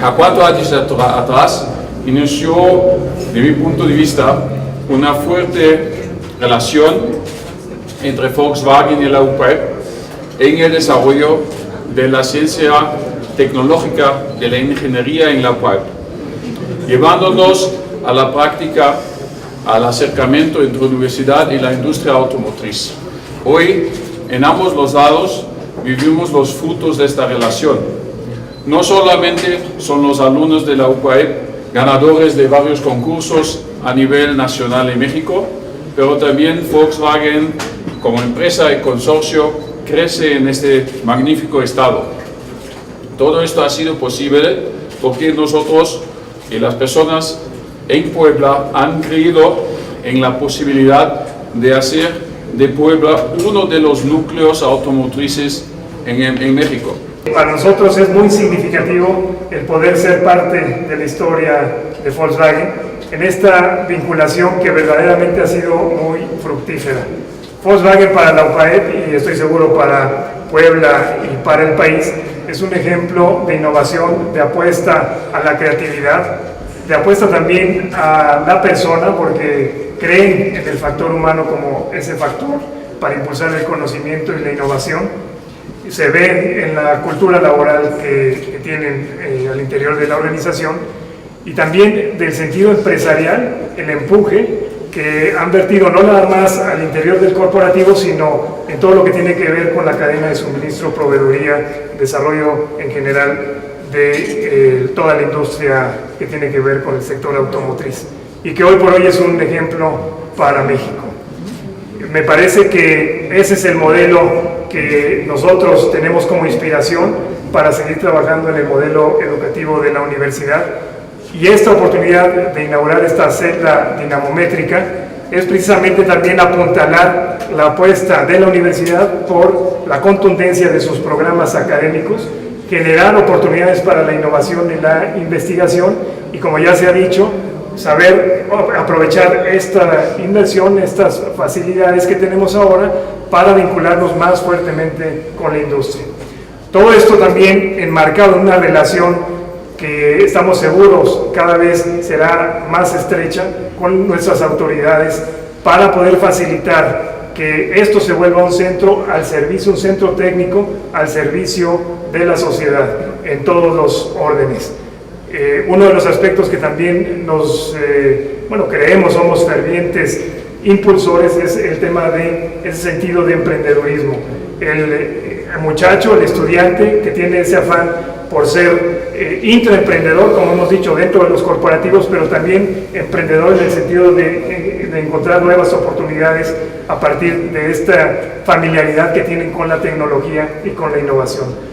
A 4 años atrás inició, de mi punto de vista, una fuerte relación entre Volkswagen y la UPAEP en el desarrollo de la ciencia tecnológica de la ingeniería en la UPAEP, llevándonos a la práctica, al acercamiento entre la universidad y la industria automotriz. Hoy, en ambos los lados, vivimos los frutos de esta relación. No solamente son los alumnos de la UPAEP ganadores de varios concursos a nivel nacional en México, pero también Volkswagen como empresa y consorcio crece en este magnífico estado. Todo esto ha sido posible porque nosotros y las personas en Puebla han creído en la posibilidad de hacer de Puebla uno de los núcleos automotrices en México. Para nosotros es muy significativo el poder ser parte de la historia de Volkswagen en esta vinculación que verdaderamente ha sido muy fructífera. Volkswagen para la UPAEP y estoy seguro para Puebla y para el país es un ejemplo de innovación, de apuesta a la creatividad, de apuesta también a la persona porque creen en el factor humano como ese factor para impulsar el conocimiento y la innovación. Se ve en la cultura laboral que tienen al interior de la organización y también del sentido empresarial, el empuje que han vertido no nada más al interior del corporativo, sino en todo lo que tiene que ver con la cadena de suministro, proveeduría, desarrollo en general de toda la industria que tiene que ver con el sector automotriz y que hoy por hoy es un ejemplo para México. Me parece que ese es el modelo que nosotros tenemos como inspiración para seguir trabajando en el modelo educativo de la universidad. Y esta oportunidad de inaugurar esta celda dinamométrica es precisamente también apuntalar la apuesta de la universidad por la contundencia de sus programas académicos, generar oportunidades para la innovación y la investigación y, como ya se ha dicho, saber aprovechar esta inversión, estas facilidades que tenemos ahora para vincularnos más fuertemente con la industria. Todo esto también enmarcado en una relación que estamos seguros cada vez será más estrecha con nuestras autoridades para poder facilitar que esto se vuelva un centro al servicio, un centro técnico al servicio de la sociedad en todos los órdenes. Uno de los aspectos que también creemos, somos fervientes impulsores es el tema de ese sentido de emprendedurismo. El muchacho, el estudiante que tiene ese afán por ser intraemprendedor, como hemos dicho, dentro de los corporativos, pero también emprendedor en el sentido de encontrar nuevas oportunidades a partir de esta familiaridad que tienen con la tecnología y con la innovación.